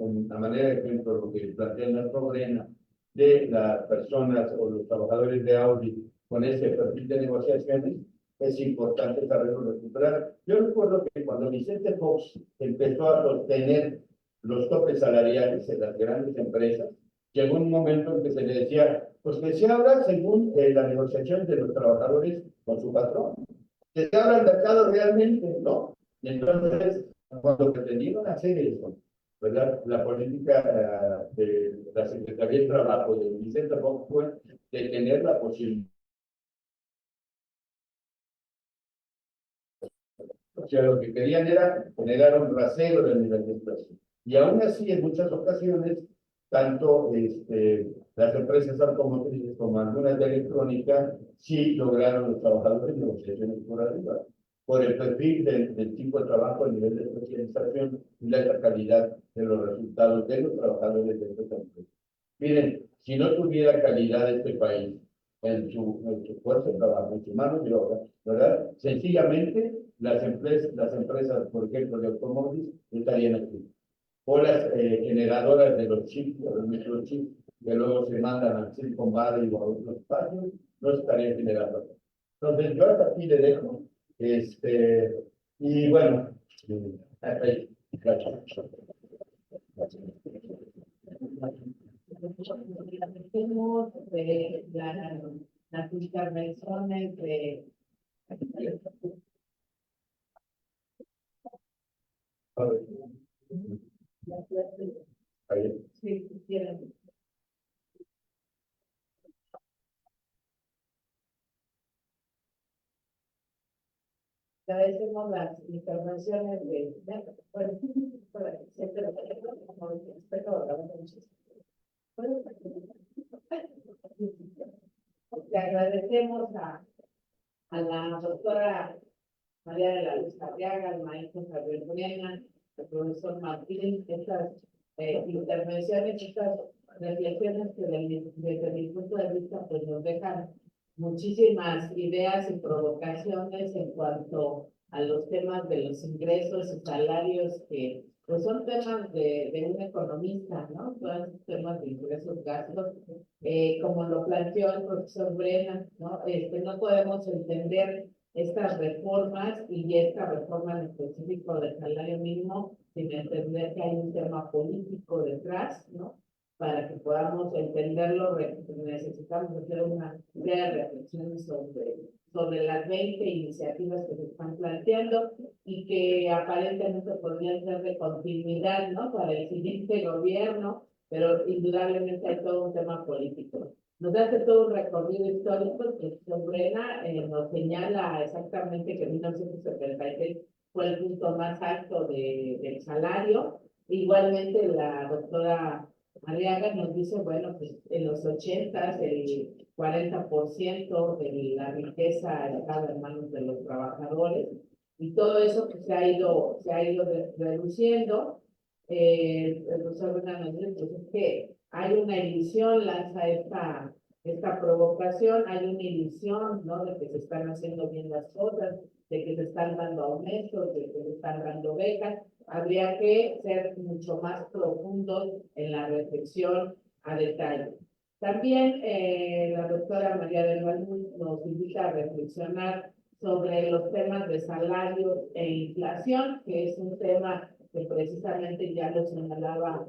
a manera de ejemplo lo que plantea la Brena de las personas o los trabajadores de Audi con ese perfil de negociaciones, es importante saberlo recuperar. Yo recuerdo que cuando Vicente Fox empezó a sostener los topes salariales en las grandes empresas, llegó un momento en que se le decía, pues que se habla según la negociación de los trabajadores con su patrón, que se habla el mercado realmente, ¿no? Y entonces, cuando pretendieron hacer eso, ¿verdad? La política de la Secretaría de Trabajo de Vicente Fox fue de tener la posibilidad. O sea, lo que querían era generar un rasero del nivel de inflación. Y aún así, en muchas ocasiones, tanto las empresas automotrices como algunas de electrónica, sí lograron los trabajadores negociaciones por arriba, por el perfil del tipo de trabajo, el nivel de especialización y la alta calidad de los resultados de los trabajadores de estas empresas. Miren, si no tuviera calidad este país en su fuerza de trabajo, en su mano de obra, ¿verdad? Sencillamente, las empresas, por ejemplo, de automóviles, estarían aquí. O las generadoras de los chips, de los microchips, que luego se mandan al Silicon Valley o a otros espacios, no estarían generando. Entonces, yo hasta aquí le dejo. Y bueno, ahí, gracias. Tenemos las intervenciones de sí, quieren. Agradecemos las intervenciones de le agradecemos a la doctora María de la Luz Arriaga, al maestro Javier Brena, al profesor Martín, estas intervenciones, estas reflexiones que desde mi punto de vista pues nos dejan muchísimas ideas y provocaciones en cuanto a los temas de los ingresos y salarios que pues son temas de un economista, ¿no? Todos los temas de ingresos, gastos, como lo planteó el profesor Brena, ¿no? No podemos entender estas reformas y esta reforma en específico del salario mínimo sin entender que hay un tema político detrás, ¿no? Para que podamos entenderlo, necesitamos hacer una breve reflexión sobre las 20 iniciativas que se están planteando y que aparentemente podrían ser de continuidad, ¿no? Para el siguiente gobierno, pero indudablemente hay todo un tema político. Nos hace todo un recorrido histórico que Brena nos señala exactamente que en 1976 fue el punto más alto del salario. Igualmente la doctora Arriaga nos dice, bueno, pues en los 80 el 40% de la riqueza estaba en manos de los trabajadores y todo eso pues, se ha ido reduciendo. El profesor Bernardo nos dice pues, que hay una ilusión, lanza esta provocación, hay una ilusión, ¿no? De que se están haciendo bien las cosas, de que se están dando aumentos, de que se están dando becas. Habría que ser mucho más profundos en la reflexión a detalle. También la doctora María del Valle nos invita a reflexionar sobre los temas de salarios e inflación, que es un tema que precisamente ya lo señalaba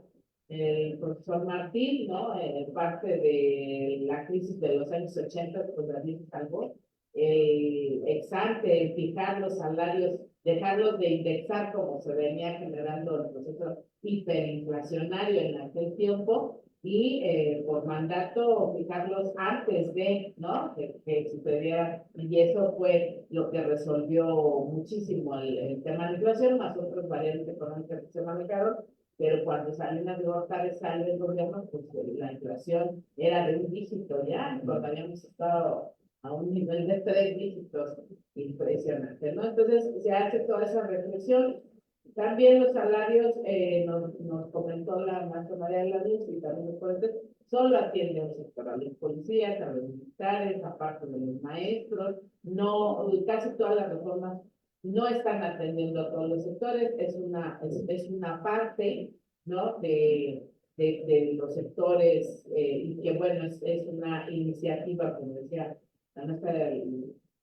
el profesor Martín, ¿no? Parte de la crisis de los años 80, pues David salvó ex ante, fijar los salarios, dejarlos de indexar como se venía generando el proceso hiperinflacionario en aquel tiempo y por mandato fijarlos antes de, ¿no? Que sucediera, y eso fue lo que resolvió muchísimo el tema de la inflación, más otros variantes económicas que se manejaron, pero cuando Salinas de Gortari sale del gobierno, pues la inflación era de un dígito ya, cuando habíamos estado a un nivel de 3 dígitos impresionante, ¿no? Entonces se hace toda esa reflexión. También los salarios, nos comentó la maestra María de la Luz y también los jueces, solo atiende a un sector, a los policías, a los militares, aparte de los maestros, no, casi todas las reformas no están atendiendo a todos los sectores, es una parte ¿no? De los sectores, y que bueno, es una iniciativa, como decía la nuestra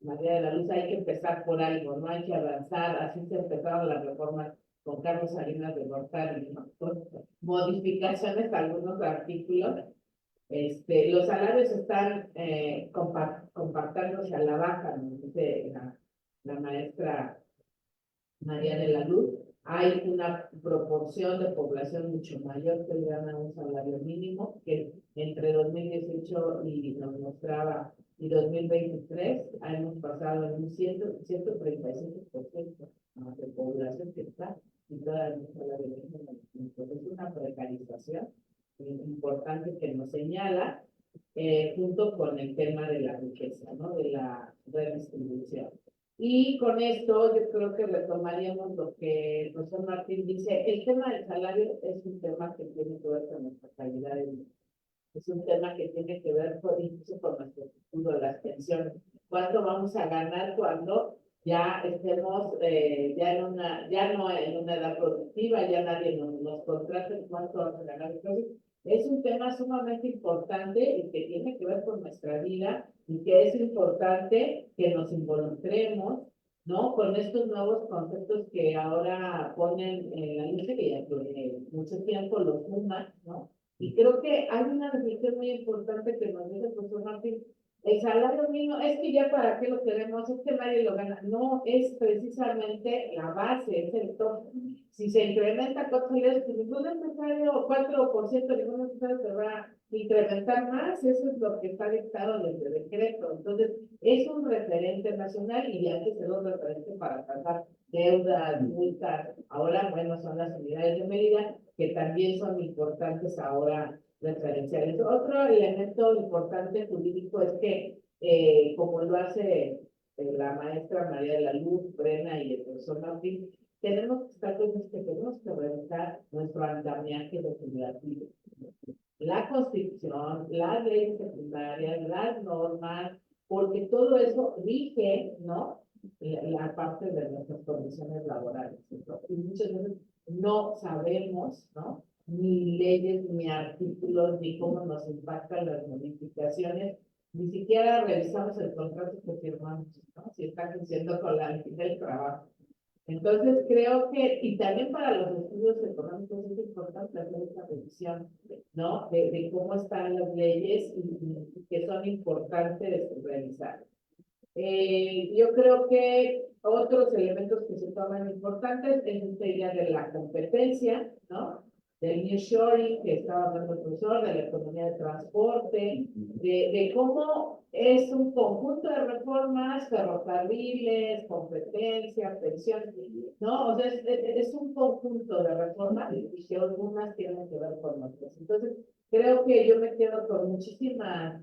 María de la Luz, hay que empezar por algo, no hay que avanzar, así se empezaron las reformas con Carlos Salinas de Gortari, ¿no? Con modificaciones a algunos artículos. Los salarios están compactándose a la baja, nos dice la maestra María de la Luz. Hay una proporción de población mucho mayor que gana un salario mínimo, que entre 2018 y nos mostraba y 2023 hemos pasado en un 135% de población que está situada en un salario mínimo. Entonces es una precarización importante que nos señala, junto con el tema de la riqueza, ¿no? De la redistribución. Y con esto yo creo que retomaríamos lo que el profesor Martín dice. El tema del salario es un tema que tiene que ver con nuestra calidad de vida. Es un tema que tiene que ver incluso con nuestro futuro, las pensiones. ¿Cuánto vamos a ganar cuando ya estemos ya no en una edad productiva, ya nadie nos contrata? ¿Cuánto vamos a ganar? Entonces, es un tema sumamente importante y que tiene que ver con nuestra vida, y que es importante que nos involucremos, ¿no? Con estos nuevos conceptos que ahora ponen en la lista, que ya mucho tiempo los suman, ¿no? Y creo que hay una reflexión muy importante que nos dice el profesor Martín. El salario mínimo, es que ya para qué lo queremos, es que nadie lo gana. No, es precisamente la base, es el top. Si se incrementa 4 salarios, pues ningún empresario, 4%, ningún empresario se va a incrementar más. Eso es lo que está dictado desde el decreto. Entonces, es un referente nacional, y antes era un referente para pagar deudas, multas. Ahora, bueno, son las unidades de medida que también son importantes ahora referenciales. Otro elemento importante jurídico es que, como lo hace la maestra María de la Luz, Brena y el profesor Martín, tenemos que estar con que tenemos que revisar nuestro andamiaje legislativo. La Constitución, las leyes secundarias, las normas, porque todo eso rige, ¿no? La parte de nuestras condiciones laborales, ¿no? Y muchas veces no sabemos, ¿no? Ni leyes, ni artículos, ni cómo nos impactan las modificaciones, ni siquiera revisamos el contrato que firmamos, ¿no? Si está cumpliendo con la ley del trabajo. Entonces creo que, y también para los estudios económicos es importante hacer esta revisión, ¿no? De cómo están las leyes, y que son importantes revisar. Yo creo que otros elementos que se toman importantes es esta idea de la competencia, ¿no? Del nearshoring, que estaba hablando el profesor, de la economía de transporte, de cómo es un conjunto de reformas, ferrocarriles, competencia, pensiones, ¿no? O sea, es un conjunto de reformas, y que algunas tienen que ver con otras. Entonces, creo que yo me quedo con muchísimas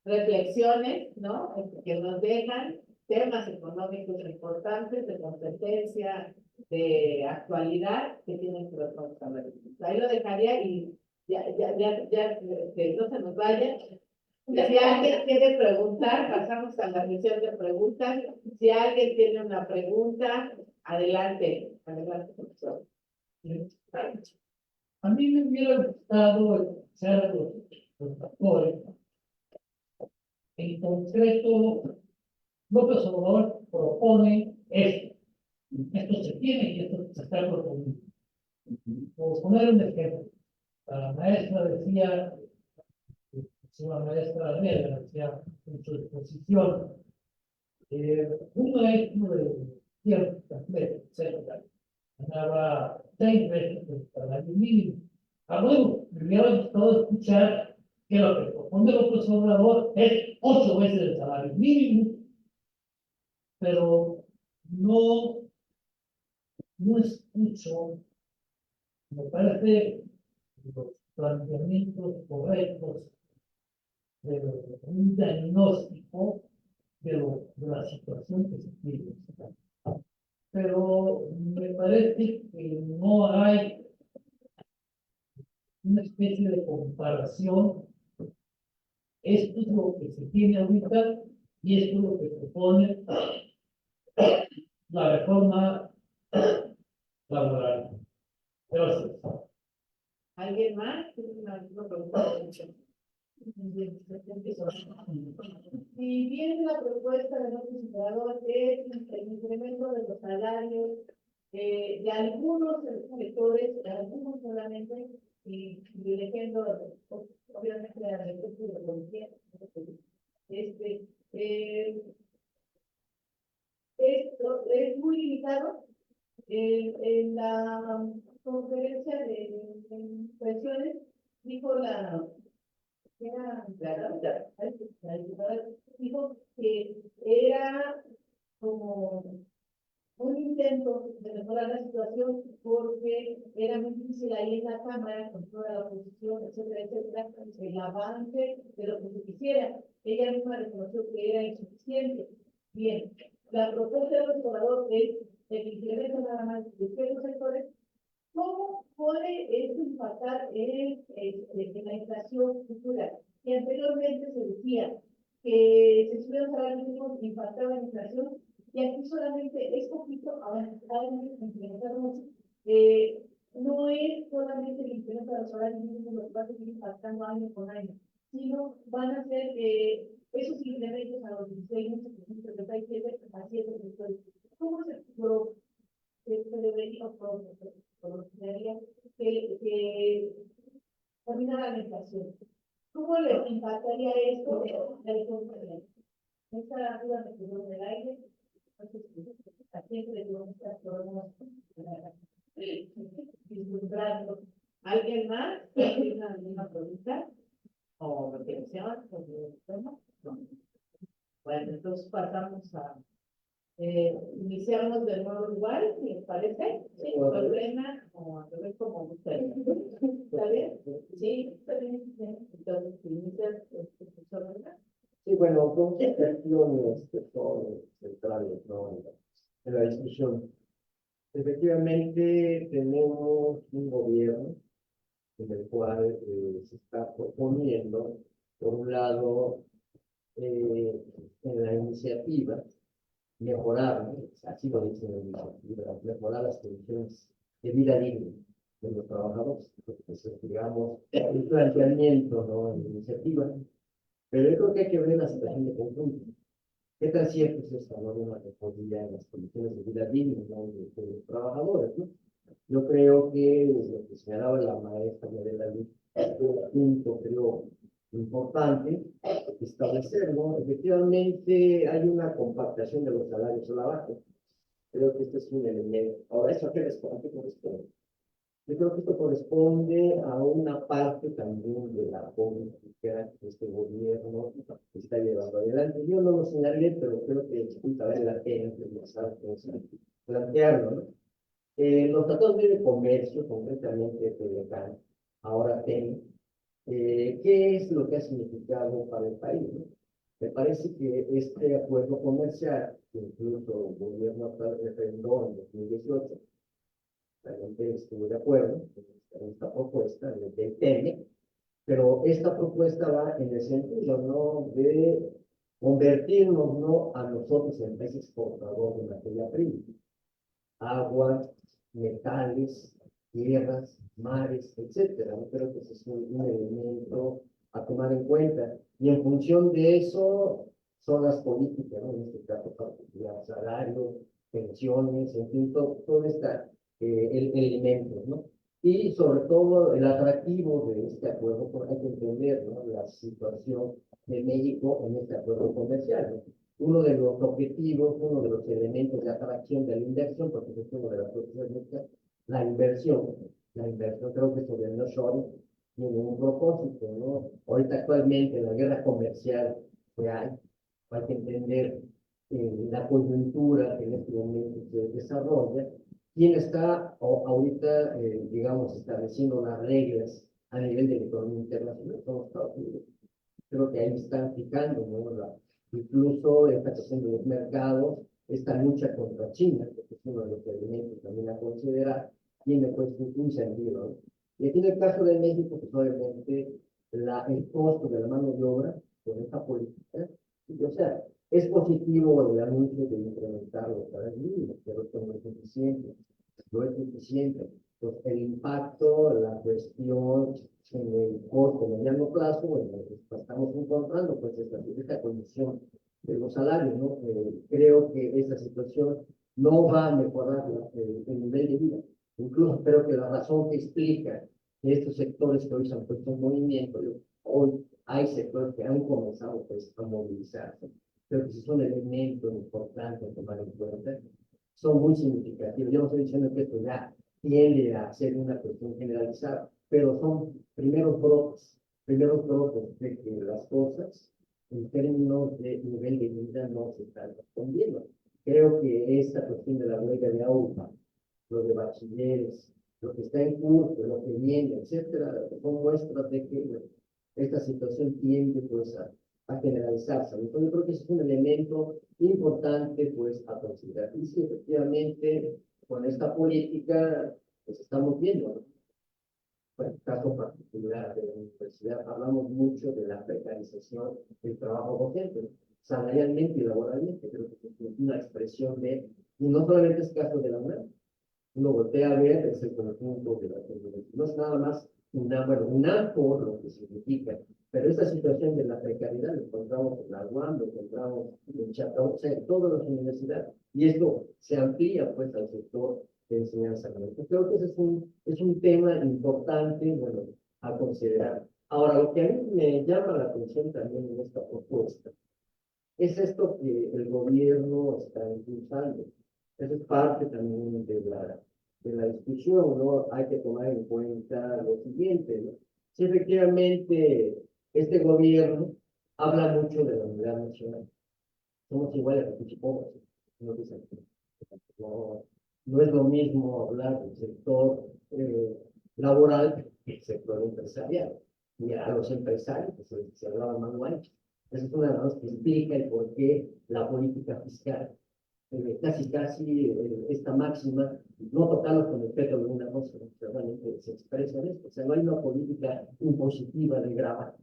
reflexiones, ¿no? Que nos dejan temas económicos importantes, de competencia, de actualidad, que tienen que ver con salarios. Ahí lo dejaría, y que no se nos vaya. Si alguien quiere preguntar, pasamos a la sesión de preguntas. Si alguien tiene una pregunta, adelante, adelante, profesor. A mí me hubiera gustado escuchar los factores. En concreto, López Obrador propone esto. Esto se tiene y esto se está proponiendo. Por poner un ejemplo, la maestra decía, la maestra Adriana decía en su exposición, un maestro de tiempo completo, etcétera, ganaba 6 veces el salario mínimo. Bueno, me hubiera gustado escuchar que lo que propone López Obrador es 8 veces el salario mínimo, pero no escucho, me parece, los planteamientos correctos de un diagnóstico de la situación que se tiene. Pero me parece que no hay una especie de comparación. Esto es lo que se tiene ahorita y esto es lo que propone la reforma laboral. Gracias. ¿Alguien más? ¿Tiene alguna pregunta? Si bien la propuesta de nuestro Obrador es el incremento de los salarios de algunos sectores, de algunos solamente, y dirigiendo obviamente a la industria de la policía, esto es muy limitado. En la conferencia de impresiones dijo la diputada dijo que era como un intento de mejorar la situación porque era muy difícil ahí en la Cámara, con toda la oposición, etcétera, etcétera, el avance de lo que se quisiera. Ella misma reconoció que era insuficiente. Bien, la propuesta del observador es el incremento nada más de ciertos sectores. ¿Cómo puede esto impactar en la inflación futura? Que anteriormente se decía que si subieron salarios mínimos impactaba en la inflación, y aquí solamente es poquito, ahora implementar mucho. No es solamente el incremento de los salarios mínimos lo que va a seguir impactando año con año, sino van a ser esos incrementos a los 16, 77, a 7 sectores. ¿Cómo se debería que terminar la inflación? ¿Cómo le impactaría esto a la economía? Esta duda me quedó en el aire. A siempre le digo muchas problemas vislumbrando. ¿Alguien más? ¿Tiene alguna pregunta? ¿O reflexión sobre el tema? No. Bueno, entonces pasamos a iniciamos de nuevo igual, ¿les parece? Sí, problema o al revés como ustedes. ¿Está bien? Sí, está bien. Entonces, inicias profesor, ¿verdad? Sí, bueno, dos cuestiones que son centrales, ¿no? En la discusión. Efectivamente, tenemos un gobierno en el cual se está proponiendo, por un lado, en la iniciativa, mejorar, ¿no? Así lo dice la iniciativa, mejorar las condiciones de vida digna de los trabajadores. Entonces, digamos, un planteamiento, ¿no? En la iniciativa. Pero yo creo que hay que ver la situación de conjunto. ¿Qué tan cierto es esta norma que podría en las condiciones de vida digna, ¿no? de los trabajadores, ¿no? Yo creo que lo que señalaba la maestra de la luz es un punto, creo, importante establecer, ¿no? Efectivamente, hay una compactación de los salarios a la baja. Creo que este es un elemento. Ahora, ¿eso a qué corresponde? Yo creo que esto corresponde a una parte también de la política que este gobierno está llevando adelante. Yo no lo señalé, pero creo que vale la pena plantearlo, ¿no? Los tratados de comercio, concretamente PDCAN, ahora TEN, ¿qué es lo que ha significado para el país, ¿no? Me parece que este acuerdo comercial, que incluso el gobierno actual refrendó en 2018, realmente estuvo de acuerdo con esta propuesta del TEMEC, pero esta propuesta va en el sentido, ¿no? De convertirnos, ¿no? A nosotros en país exportador de materia prima, agua, metales, tierras, mares, etcétera. Yo creo que ese es un elemento a tomar en cuenta. Y en función de eso son las políticas, ¿no? En este caso particular, salarios, pensiones, en fin, todo está elementos, ¿no? Y sobre todo el atractivo de este acuerdo, porque hay que entender, ¿no? La situación de México en este acuerdo comercial, ¿no? Uno de los objetivos, uno de los elementos de atracción de la inversión, porque es uno de las cosas de la inversión. La inversión, creo que sobre el no-shoring tiene un propósito, ¿no? Ahorita actualmente en la guerra comercial que hay que entender la coyuntura que en este momento se desarrolla. ¿Quién está ahorita, digamos, estableciendo las reglas a nivel de la economía internacional? Son los Estados Unidos. Creo que ahí están fijando, ¿no? Incluso esta cuestión de los mercados, esta lucha contra China, que es uno de los elementos también a considerar, tiene pues un sentido, ¿no? Y aquí en el caso de México, pues obviamente el costo de la mano de obra con esta política, o sea, es positivo el anuncio de incrementar los salarios mínimos, pero esto no es suficiente, no es suficiente. pues, el impacto, la cuestión en el corto, mediano plazo, bueno, estamos encontrando pues esta condición de los salarios, ¿no? Creo que esa situación no va a mejorar el nivel de vida. Incluso creo que la razón que explica que estos sectores que hoy se han puesto en movimiento, hoy hay sectores que han comenzado pues, a movilizarse. Creo que ese es un elemento importante a tomar en cuenta. Son muy significativos. Yo no estoy diciendo que esto ya tiende a ser una cuestión generalizada, pero son primeros brotes de que las cosas en términos de nivel de vida no se están respondiendo. Creo que esta cuestión de la huelga de AUPA, lo de bachilleres, lo que está en curso, lo que viene, etcétera, son muestras de que bueno, esta situación tiende pues a generalizarse. Entonces yo creo que es un elemento importante pues a considerar. Y sí, efectivamente, con esta política, pues estamos viendo, ¿no? Bueno, el caso particular de la universidad, hablamos mucho de la precarización del trabajo docente, ¿no? Salarialmente y laboralmente, creo que es una expresión de, y no solamente es caso de la UNAM, uno voltea a ver es el conjunto de la comunidad. No es nada más una por lo que significa, pero esta situación de la precariedad lo encontramos en la UAM, lo encontramos en Chapao, o sea, en todas las universidades, y esto se amplía pues al sector de enseñanza. Creo que ese es un tema importante, bueno, a considerar. Ahora, lo que a mí me llama la atención también en esta propuesta es esto que el gobierno está impulsando. Eso es parte también de la discusión, ¿no? Hay que tomar en cuenta lo siguiente, ¿no? Si efectivamente este gobierno habla mucho de la unidad nacional, somos iguales a los pobres, no, no, no es lo mismo hablar del sector laboral que el sector empresarial. Y a los empresarios, pues, se hablaba manual. Esa es una de las cosas que explica el por qué la política fiscal, casi esta máxima, no tocarlo con el pedo de una cosa, realmente se expresa en esto. O sea, no hay una política impositiva de grabar.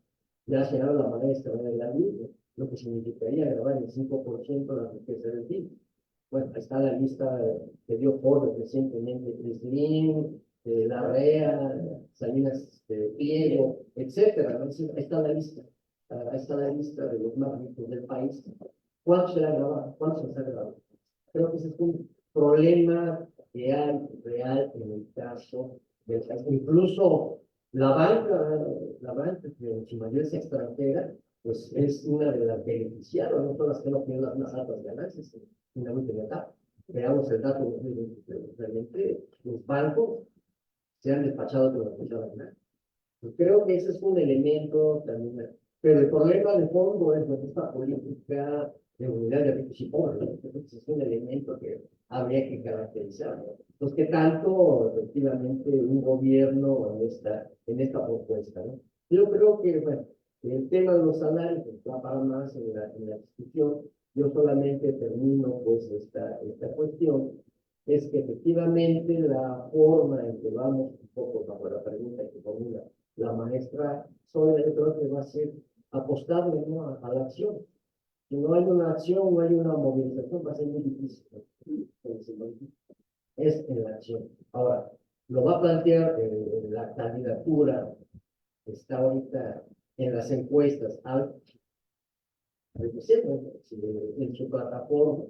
Ya se habla la maestra de la luz, lo que significaría grabar el 5% de la riqueza del PIB. Bueno, ahí está la lista que dio Ford recientemente, Crislin, Larrea, Salinas Pliego, etcétera, ¿no? Ahí está la lista. Ahí está la lista de los más ricos del país. ¿Cuánto se ha grabado? ¿Cuánto se ha grabado? Creo que ese es un problema real en el caso del país. Incluso la banca, que en su mayoría es extranjera, pues es una de las beneficiadas, no son las que no tienen las más altas ganancias en la última etapa. Veamos el dato de 2023. Realmente los bancos se han despachado con la cuchara de nada. Creo que ese es un elemento también. Pero el problema de fondo es esta política de unidad de ricos y pobres, ¿no? Entonces es un elemento que habría que caracterizar, ¿no? Pues que tanto efectivamente un gobierno en esta propuesta, ¿no? Yo creo que, bueno, el tema de los salarios va para más en la discusión. Yo solamente termino pues esta cuestión, es que efectivamente la forma en que vamos un poco bajo la pregunta que formula la maestra Sonia, yo creo que va a ser apostarle, ¿no? a la acción. Si no hay una acción, no hay una movilización, va a ser muy difícil, ¿no? Es en la acción. Ahora, lo va a plantear la candidatura que está ahorita en las encuestas al en su plataforma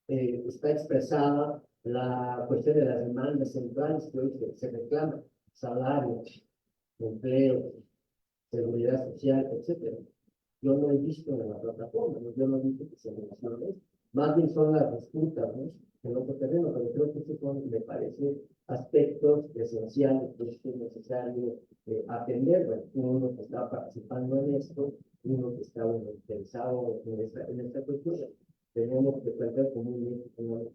está expresada la cuestión de las demandas centrales que hoy se reclaman: salarios, empleo, seguridad social, etcétera. Yo no he visto en la plataforma, ¿no? Yo no he visto que se mencione esto. Más bien son las disputas, ¿no? En otro terreno, pero creo que estos son, me parece, aspectos esenciales que es necesario atender. Bueno, uno que está participando en esto, uno que está interesado en esta cuestión. Tenemos que plantear como un México,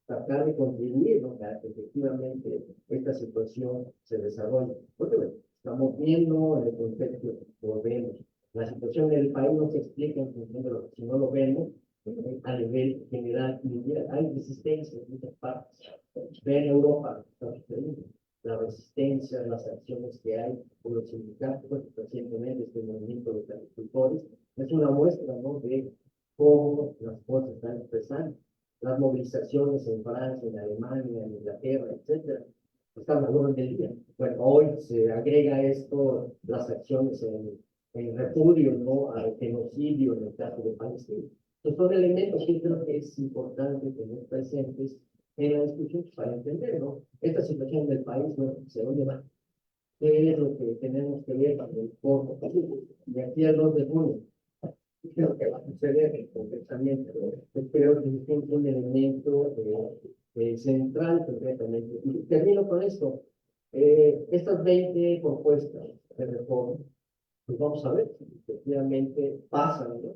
tratar de contribuir, ¿no? Para que efectivamente esta situación se desarrolle. Porque bueno, estamos viendo en el contexto que lo vemos. La situación del país no se explica en función de lo que si no lo vemos a nivel general mundial. Hay resistencia en muchas partes. Ve en Europa, la resistencia, las acciones que hay por los sindicatos, pues, recientemente este movimiento de agricultores, es una muestra, ¿no? De cómo las cosas están expresando. Las movilizaciones en Francia, en Alemania, en Inglaterra, etcétera. están al orden del día. Bueno, hoy se agrega esto, las acciones en repudio, ¿no?, al genocidio en el caso de Palestina. Entonces, son elementos que creo que es importante tener presentes en la discusión para entender, ¿no?, esta situación del país, ¿no?, se dónde va, qué es lo que tenemos que ver para el corto plazo, de aquí al 2 de junio. Creo que va a suceder concretamente, pero creo que es un elemento central concretamente. Y termino con esto. Estas 20 propuestas de reforma, pues vamos a ver si efectivamente pasan, ¿no?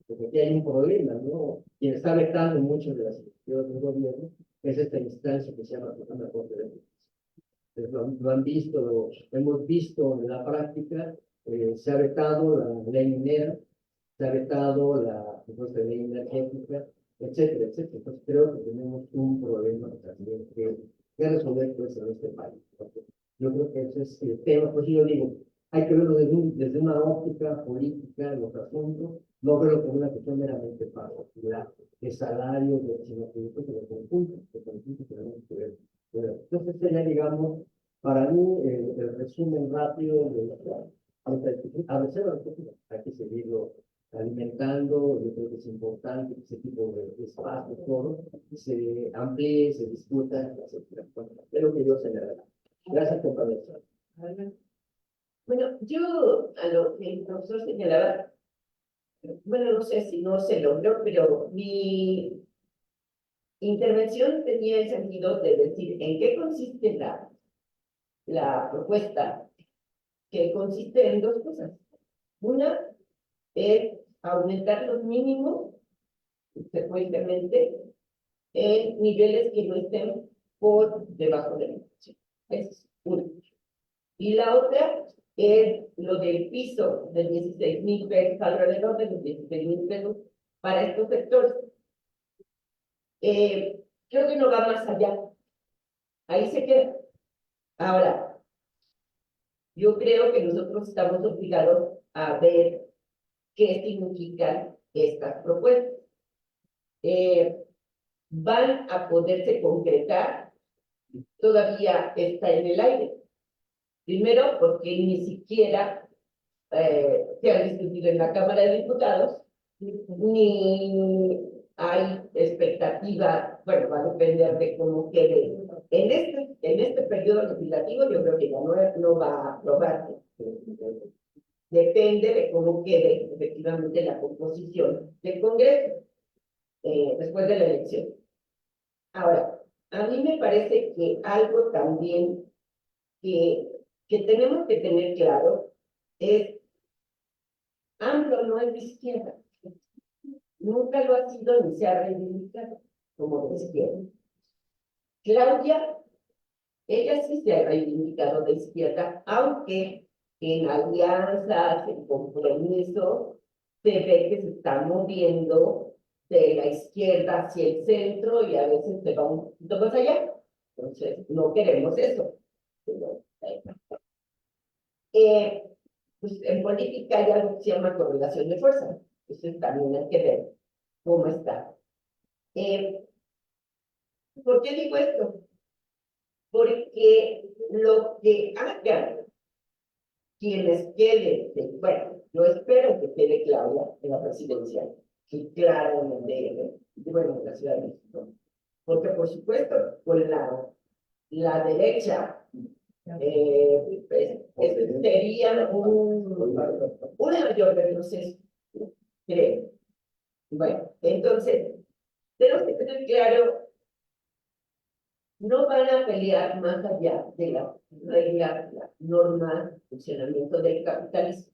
Porque aquí hay un problema, ¿no? Quien está vetando muchas de las iniciativas del gobierno es esta instancia que se llama Suprema Corte de Justicia. Lo han visto, lo hemos visto en la práctica, se ha vetado la ley minera, se ha vetado la propuesta de ley energética, etcétera, etcétera. Entonces creo que tenemos un problema también que resolver pues, en este país. Yo creo que ese es el tema, pues yo digo, hay que verlo desde una óptica política de los asuntos, no verlo como una cuestión meramente particular, de salario, sino que de conjunto tenemos que ver. Entonces sería, digamos, para mí el resumen rápido de esta discusión. A veces hay que seguirlo alimentando. Yo creo que es importante que ese tipo de espacio, todo, se amplíe, se discuta, etcétera. Bueno, es lo que yo señalaría. Gracias, compañeros. Bueno, yo a lo que el profesor señalaba, bueno, no sé si no se logró, pero mi intervención tenía el sentido de decir en qué consiste la propuesta, que consiste en dos cosas. Una es aumentar los mínimos frecuentemente en niveles que no estén por debajo de la inflación. Es una. Y la otra es lo del piso de 16,000 pesos, alrededor de los 16,000 pesos para estos sectores. Creo que no va más allá. Ahí se queda. Ahora, yo creo que nosotros estamos obligados a ver qué significan estas propuestas. Van a poderse concretar, todavía está en el aire. Primero, porque ni siquiera se han discutido en la Cámara de Diputados, ni hay expectativa, bueno, va a depender de cómo quede. En este periodo legislativo yo creo que ya no va a aprobarse. Depende de cómo quede efectivamente la composición del Congreso después de la elección. Ahora, a mí me parece que algo también que tenemos que tener claro es AMLO no es de izquierda. Nunca lo ha sido ni se ha reivindicado como de izquierda. Claudia, ella sí se ha reivindicado de izquierda, aunque en alianzas, en compromiso, se ve que se está moviendo de la izquierda hacia el centro y a veces se va un poquito más allá. Entonces, no queremos eso. Pues en política hay algo que se llama correlación de fuerza. Entonces también hay que ver cómo está. ¿Por qué digo esto? Porque lo que hagan quienes queden, bueno, yo espero que quede Claudia en la presidencia, que claro en el DF, bueno, en la Ciudad de México, porque por supuesto, con la derecha sería un mayor retroceso, creo. Bueno, entonces, tenemos que tener claro, no van a pelear más allá de las reglas, las normas, funcionamiento del capitalismo.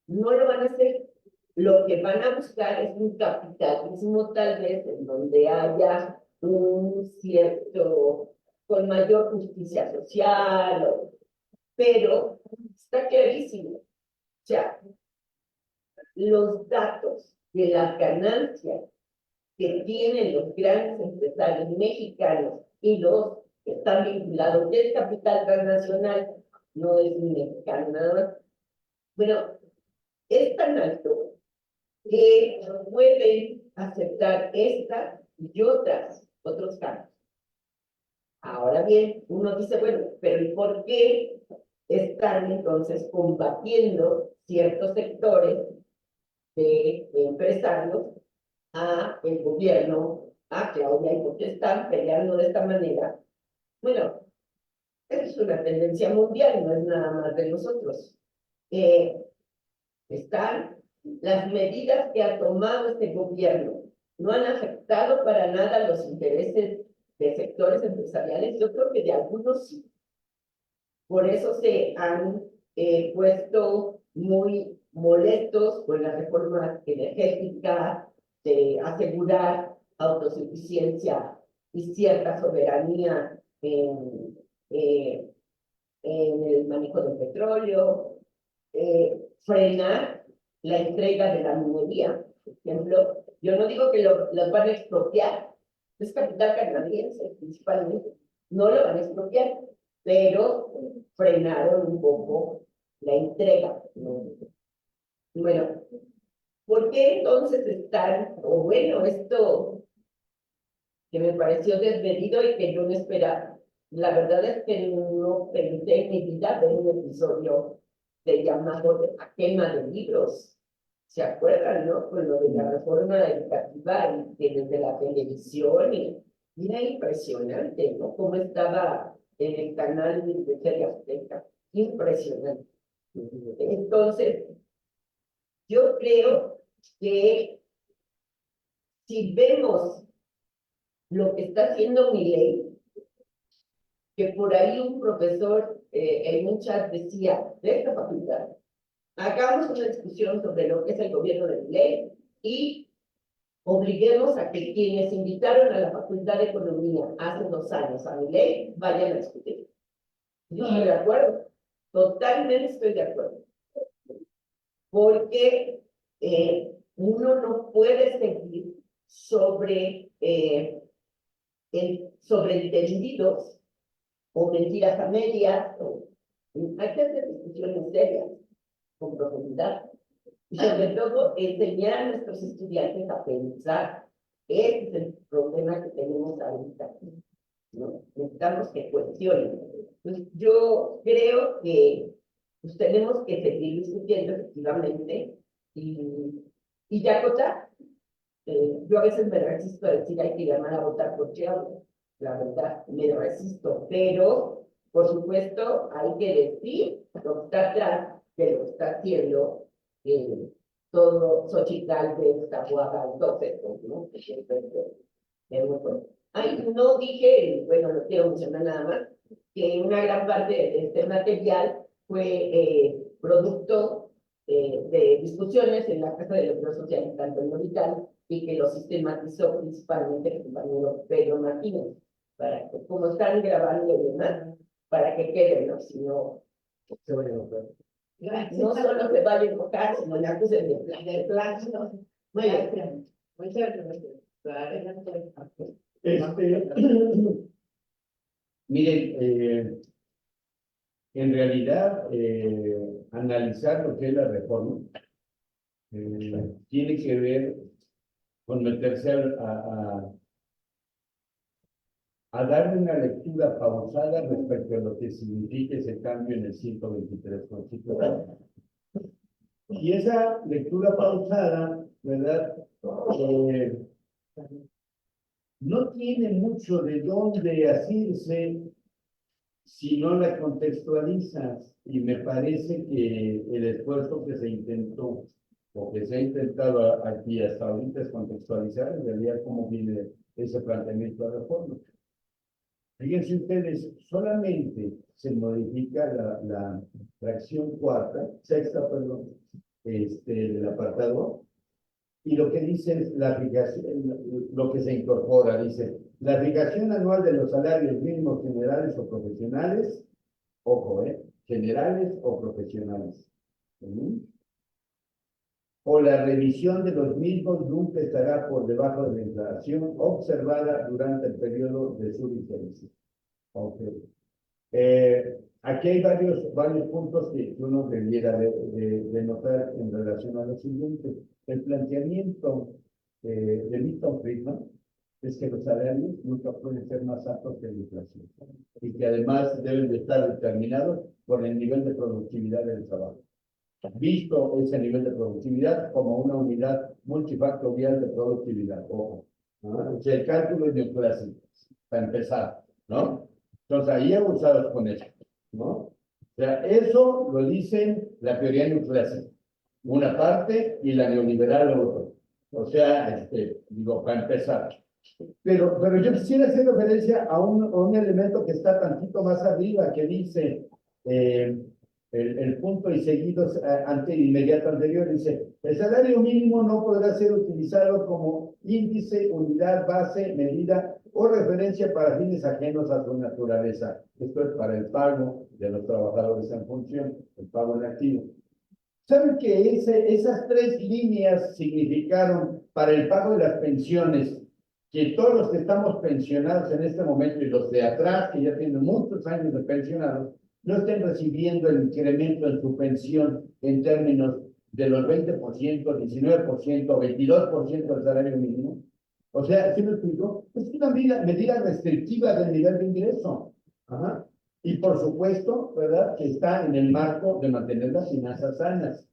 No lo van a hacer. Lo que van a buscar es un capitalismo tal vez en donde haya un cierto, con mayor justicia social, pero está clarísimo. O sea, los datos de las ganancias que tienen los grandes empresarios mexicanos y los que están vinculados del capital transnacional, no es mexicano nada más. Bueno, es tan alto que pueden aceptar esta y otros cambios. Ahora bien, uno dice, bueno, pero ¿y por qué están entonces combatiendo ciertos sectores de empresarios a el gobierno, a Claudia, y por qué están peleando de esta manera? Bueno, es una tendencia mundial, no es nada más de nosotros. Están las medidas que ha tomado este gobierno, no han afectado para nada los intereses de sectores empresariales. Yo creo que de algunos sí. Por eso se han puesto muy molestos con la reforma energética, de asegurar autosuficiencia y cierta soberanía eh, en el manejo del petróleo, frenar la entrega de la minería. Por ejemplo, yo no digo que lo van a expropiar, es capital canadiense principalmente, no lo van a expropiar, pero frenaron un poco la entrega. Bueno, ¿por qué entonces están, o bueno, esto que me pareció desmedido y que yo no esperaba? La verdad es que no pensé en mi vida ver un episodio de llamado de la quema de libros. ¿Se acuerdan, no? Con lo de la reforma educativa y que desde la televisión y era impresionante, ¿no? Cómo estaba en el canal de TV Azteca. Impresionante. Entonces, yo creo que si vemos lo que está haciendo Milei, que por ahí un profesor en un chat decía de esta facultad, hagamos una discusión sobre lo que es el gobierno de Milei y obliguemos a que quienes invitaron a la Facultad de Economía hace 2 años a Milei vayan a discutir. Yo estoy de acuerdo, totalmente estoy de acuerdo, porque uno no puede seguir sobreentendidos o mentiras a medias. Hay que hacer discusiones serias, con profundidad, y sobre todo enseñar a nuestros estudiantes a pensar. Ese es el problema que tenemos ahorita, ¿no? Necesitamos que cuestionen. Pues yo creo que pues, tenemos que seguir discutiendo efectivamente y ya votar. Yo a veces me resisto a decir hay que llamar a votar por Chiapas, la verdad, me resisto, pero por supuesto hay que decir lo que está atrás de lo que está haciendo todo Xochitl Gálvez, Taboada, entonces, ¿no? Es muy bueno. Ay, no dije, bueno, no quiero mencionar nada más, que una gran parte de este material fue producto de discusiones en la Casa del Obrador Social y Antonio Vital, y que lo sistematizó principalmente el compañero Pedro Martínez, para que, como están grabando y demás, para que queden, ¿no? Si no, se van a enojar. No solo se vaya a enojar, sino le acusen de plagio. Muy bien. Muchas gracias. Miren, en realidad, analizar lo que es la reforma tiene que ver con meterse a darle una lectura pausada respecto a lo que significa ese cambio en el 123 constitucional. Y esa lectura pausada, ¿verdad? No tiene mucho de dónde asirse si no la contextualizas, y me parece que el esfuerzo que se intentó, o que se ha intentado aquí hasta ahorita, es contextualizar en realidad cómo viene ese planteamiento de reforma. Fíjense ustedes, solamente se modifica la fracción sexta, perdón, del apartado, y lo que dice es la fijación, lo que se incorpora, dice, la fijación anual de los salarios mínimos generales o profesionales, ojo, generales o profesionales, o la revisión de los mismos nunca estará por debajo de la inflación observada durante el periodo de su vigencia. Okay. Aquí hay varios puntos que uno debiera de notar en relación a lo siguiente. El planteamiento de Milton Friedman es que los salarios nunca pueden ser más altos que la inflación y que además deben de estar determinados por el nivel de productividad del trabajo. Visto ese nivel de productividad como una unidad multifactorial de productividad. Ojo, ¿no? O sea, el cálculo es neoclásico, para empezar, ¿no? Entonces, ahí abusados con eso, ¿no? O sea, eso lo dicen la teoría neoclásica, una parte, y la neoliberal otra. O sea, digo, para empezar. Pero yo quisiera hacer referencia a un elemento que está tantito más arriba, que dice el punto y seguidos inmediato anterior, dice, el salario mínimo no podrá ser utilizado como índice, unidad, base, medida o referencia para fines ajenos a su naturaleza. Esto es para el pago de los trabajadores en función, el pago en activo. ¿Saben que esas tres líneas significaron para el pago de las pensiones que todos los que estamos pensionados en este momento y los de atrás, que ya tienen muchos años de pensionados, no estén recibiendo el incremento en su pensión en términos de los 20%, 19%, 22% del salario mínimo? O sea, ¿sí me explico? Es una medida restrictiva del nivel de ingreso. Ajá. Y por supuesto, ¿verdad?, que está en el marco de mantener las finanzas sanas.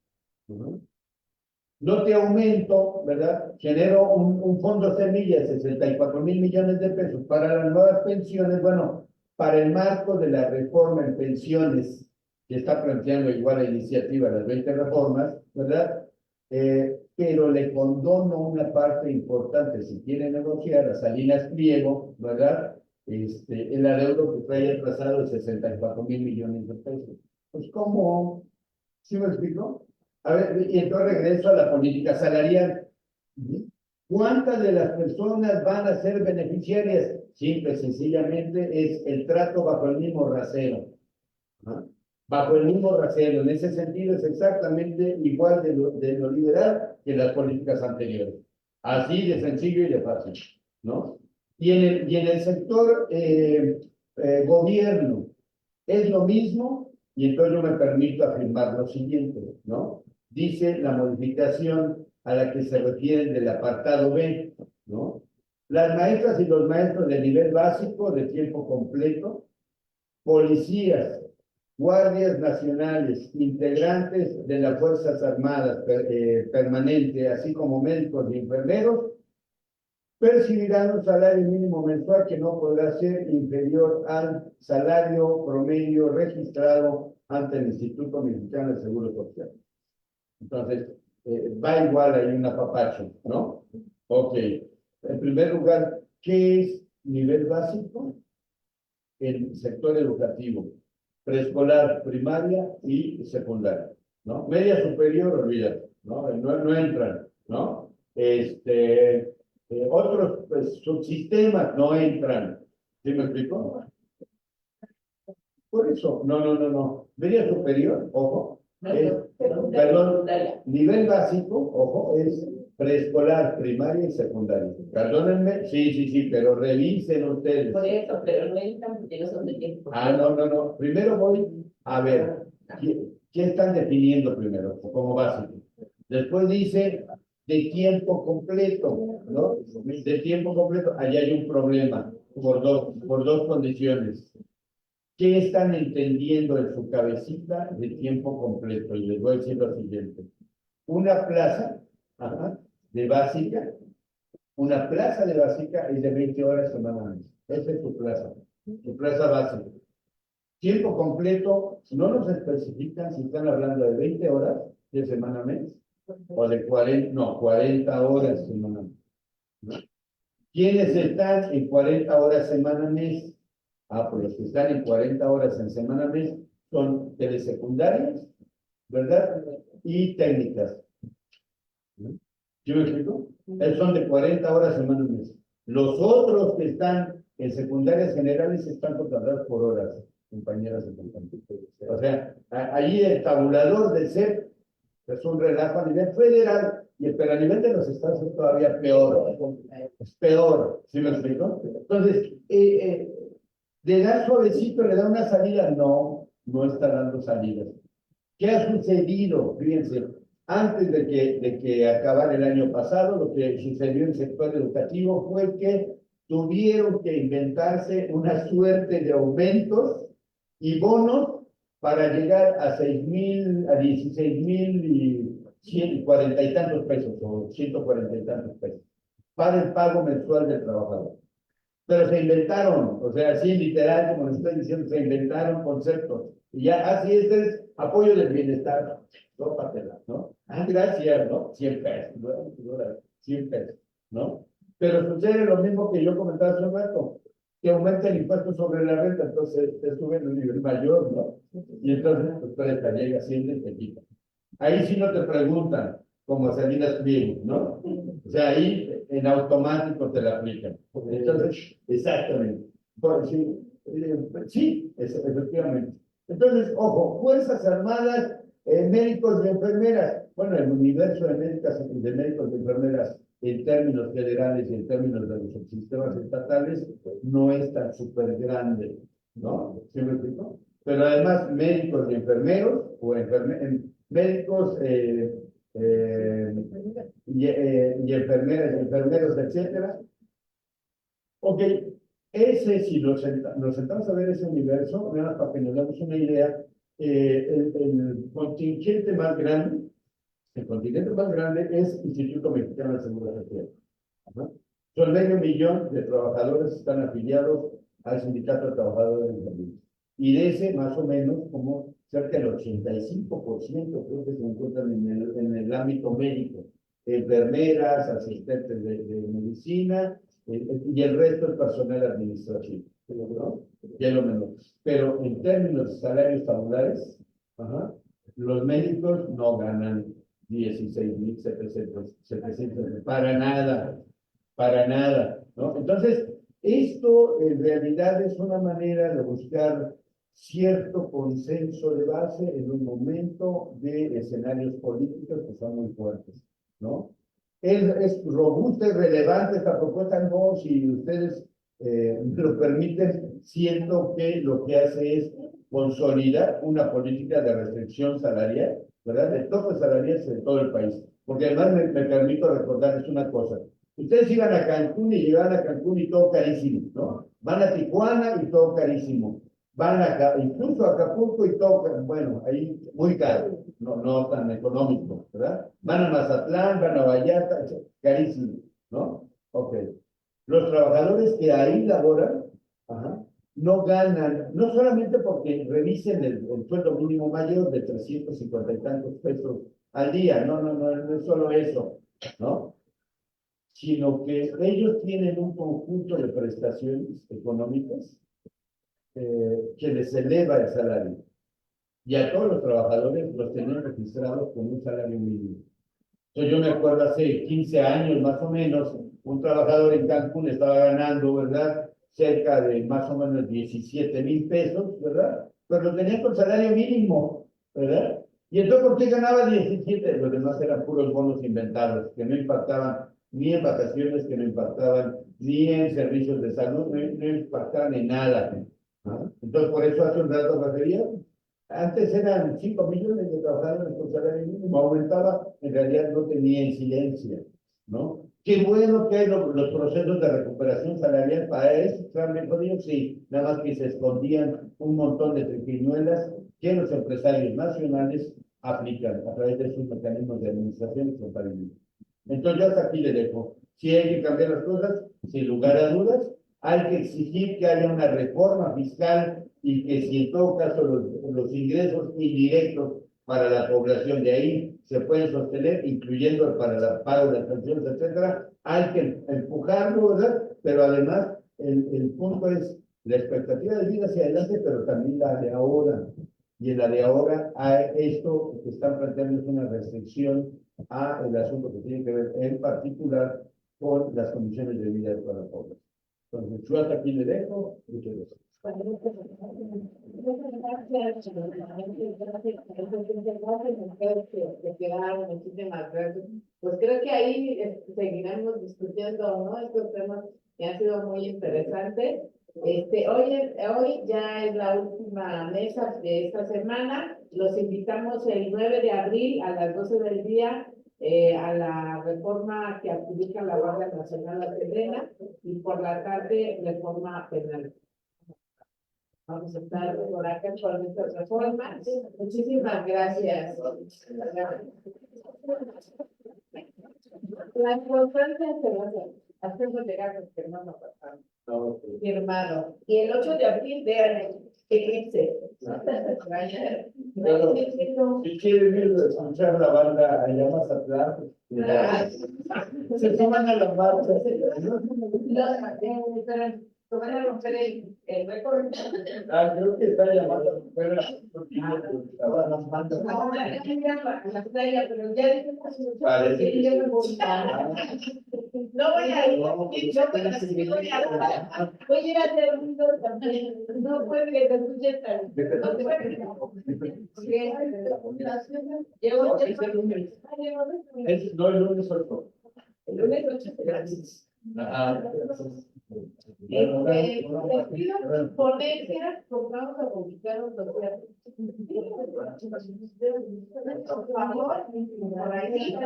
No te aumento, ¿verdad? Genero un fondo semilla de 64,000 millones de pesos para las nuevas pensiones. Bueno, para el marco de la reforma en pensiones, que está planteando igual la iniciativa, las 20 reformas, ¿verdad? Pero le condono una parte importante, si quiere negociar a Salinas Pliego, ¿verdad? El adeudo que trae atrasado de 64,000 millones de pesos. Pues, ¿cómo? ¿Sí me explico? A ver, y entonces regreso a la política salarial. ¿Cuántas de las personas van a ser beneficiarias? Simple, sencillamente es el trato bajo el mismo rasero. ¿No? Bajo el mismo rasero. En ese sentido es exactamente igual de lo liberal que las políticas anteriores. Así de sencillo y de fácil, ¿no? Y en el sector gobierno es lo mismo, y entonces yo me permito afirmar lo siguiente, ¿no? Dice la modificación a la que se refiere del apartado B, ¿no? Las maestras y los maestros de nivel básico de tiempo completo, policías, guardias nacionales, integrantes de las Fuerzas Armadas permanente, así como médicos y enfermeros, percibirán un salario mínimo mensual que no podrá ser inferior al salario promedio registrado ante el Instituto Mexicano de Seguro Social. Entonces, va igual ahí un apapacho, ¿no? Ok. En primer lugar, ¿qué es nivel básico? El sector educativo, preescolar, primaria y secundaria, ¿no? Media superior, olvídate, ¿no? No entran, ¿no? Otros pues, subsistemas no entran. ¿Sí me explico? Por eso, no. Media superior, ojo. Perdón, nivel básico, ojo, es preescolar, primaria y secundaria. Perdónenme, sí, pero revisen ustedes. Por eso, pero no entran porque no son de tiempo. No. Primero voy a ver, ¿qué están definiendo primero como básico? Después dice de tiempo completo, ¿no? De tiempo completo, allá hay un problema por dos condiciones. ¿Qué están entendiendo en su cabecita de tiempo completo? Y les voy a decir lo siguiente. Una plaza de básica, una plaza de básica es de 20 horas semanales. Esa es tu plaza básica. Tiempo completo, no nos especifican si están hablando de 20 horas de semana a mes o de 40 horas semanales. ¿No? ¿Quiénes están en 40 horas semana a mes? Pues los que están en 40 horas en semana a mes son telesecundarias, ¿verdad? Y técnicas. ¿Sí me explico? Son de 40 horas semana a mes. Los otros que están en secundarias generales están contratados por horas, compañeras de compañeros. O sea, allí el tabulador de SEP es un relajo a nivel federal, pero a nivel de los estados es todavía peor. Es peor, ¿sí me explico? Entonces, ¿le da suavecito, le da una salida? No está dando salidas. ¿Qué ha sucedido? Fíjense, antes de que acabara el año pasado, lo que sucedió en el sector educativo fue que tuvieron que inventarse una suerte de aumentos y bonos para llegar a 6,000, a 16,000 y 140 y tantos pesos, o 140 y tantos pesos, para el pago mensual del trabajador. Pero se inventaron, o sea, así literal, como les estoy diciendo, se inventaron conceptos. Y ya, así es apoyo del bienestar, no patela, ¿no? Ah, gracias, ¿no? 100 pesos, ¿no? 100 pesos, ¿no? Pero sucede lo mismo que yo comentaba hace un rato, que aumenta el impuesto sobre la renta, entonces te sube en un nivel mayor, ¿no? Y entonces, pues, presta, llega, asciende y te quita. Ahí sí no te preguntan, como Salinas Pliego, ¿no? O sea, ahí en automático te la aplican. Entonces, exactamente. Sí, sí, efectivamente. Entonces, ojo, Fuerzas Armadas, médicos y enfermeras. Bueno, el universo de médicos y enfermeras en términos federales y en términos de los sistemas estatales no es tan súper grande, ¿no? ¿Sí me explico? Pero además, médicos y enfermeros, o médicos y enfermeras y enfermeros, etcétera. Ok, ese, si nos sentamos a ver ese universo, nada más para que nos demos una idea, el contingente más grande, es Instituto Mexicano de Seguro Social. Son 500,000 de trabajadores que están afiliados al Sindicato de Trabajadores de Salud. Y de ese, más o menos, como cerca del 85% creo que se encuentran en el ámbito médico. Enfermeras, asistentes de medicina, y el resto es personal administrativo, ¿no? Ya lo menor. Pero en términos de salarios tabulares, los médicos no ganan 16,700, para nada, ¿no? Entonces, esto en realidad es una manera de buscar cierto consenso de base en un momento de escenarios políticos que son muy fuertes, ¿no? Es robusta y relevante esta propuesta, no, si ustedes me lo permiten, siento que lo que hace es consolidar una política de restricción salarial, ¿verdad? De topes salariales en todo el país. Porque además me permito recordarles una cosa. Ustedes iban a Cancún y llegaban a Cancún y todo carísimo, ¿no? Van a Tijuana y todo carísimo. Van incluso a Acapulco y todo, bueno, ahí muy caro, no tan económico, ¿verdad? Van a Mazatlán, van a Vallarta, carísimo, ¿no? Ok. Los trabajadores que ahí laboran, no ganan, no solamente porque revisen el sueldo mínimo mayor de 350 y tantos pesos al día, no es solo eso, ¿no? Sino que ellos tienen un conjunto de prestaciones económicas que les eleva el salario. Y a todos los trabajadores los tenían registrados con un salario mínimo. Entonces yo me acuerdo hace 15 años más o menos, un trabajador en Cancún estaba ganando, ¿verdad? Cerca de más o menos 17,000 pesos, ¿verdad? Pero lo tenía con salario mínimo, ¿verdad? Y entonces, ¿por qué ganaba 17? Los demás eran puros bonos inventados, que no impactaban ni en vacaciones, que no impactaban ni en servicios de salud, no impactaban en nada. ¿No? Entonces, por eso hace un rato refería, antes eran 5 millones de trabajadores con salario mínimo, aumentaba, en realidad no tenía incidencia, ¿no? Qué bueno que hay los procesos de recuperación salarial para eso, ¿saben? Sí, nada más que se escondían un montón de triquiñuelas que los empresarios nacionales aplican a través de sus mecanismos de administración y contabilidad. Entonces, yo hasta aquí le dejo. Si hay que cambiar las cosas, sin lugar a dudas, hay que exigir que haya una reforma fiscal y que si en todo caso los ingresos indirectos para la población de ahí se pueden sostener, incluyendo para el pago de las pensiones, etcétera, hay que empujarlo, ¿verdad? Pero además, el punto es la expectativa de vida hacia adelante, pero también la de ahora. Y en la de ahora, esto que están planteando es una restricción a el asunto que tiene que ver en particular con las condiciones de vida de toda la población. Entonces, yo hasta aquí le dejo. Muchas gracias. Pues creo que ahí seguiremos discutiendo, ¿no? Estos temas y ha sido muy interesante. Hoy ya es la última mesa de esta semana. Los invitamos el 9 de abril a las 12 del día a la reforma que aplica la Guardia Nacional a Sedena y por la tarde reforma penal. Vamos a estar por acá con estas reformas. Muchísimas gracias. La importancia se va a hacer llegar los hermanos firmado. Y el 8 de abril, vean, eclipse. Pero, si quieren ir a escuchar la banda allá más atrás, se toman a la marcha. Van a romper el récord. Creo que está llamando a romper La playa, pero ya Parece que sí. no voy a ir, yo pero sí voy a ir a hacer ruido también. No puede que te escuche tan. No puede. No, el lunes 8. El lunes 8, gracias. Les pido ponencias, pues vamos a publicar los días. Por favor, por ahí. No,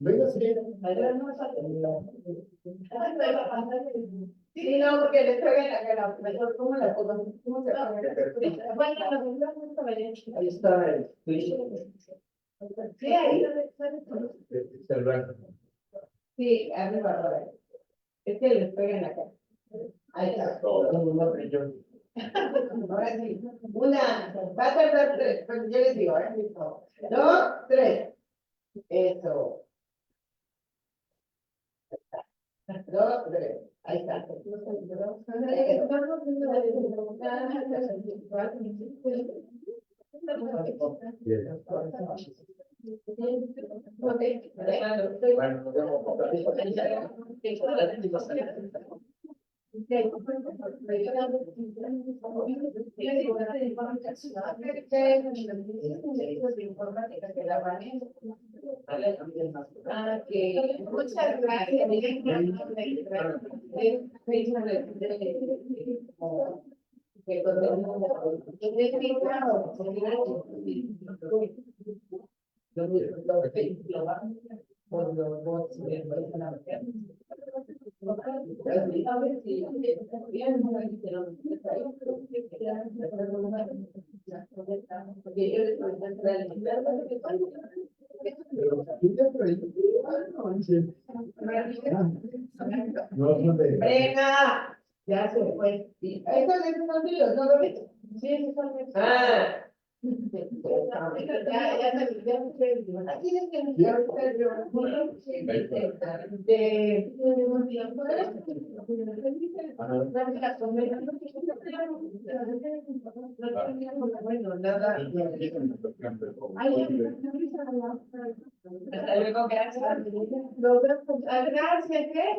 venga, sí. Sí, no, porque les traigan la cara. Mejor, ¿cómo la pongo? ¿Cómo se paga? Ahí está el. Sí, ahí. Sí, arriba. Es que les pegan la cara. Ahí está. Ahora sí. Una, va a tardar 3, pero yo les digo, listo. 2, 3. Eso. 2, 3. Ahí está. Muchas gracias. Venga, ya se fue. Estos son tuyos, ¿no lo ves? Sí, son míos. Ah. Aquí es que bueno, nada. Hasta luego, gracias. Gracias, ¿qué?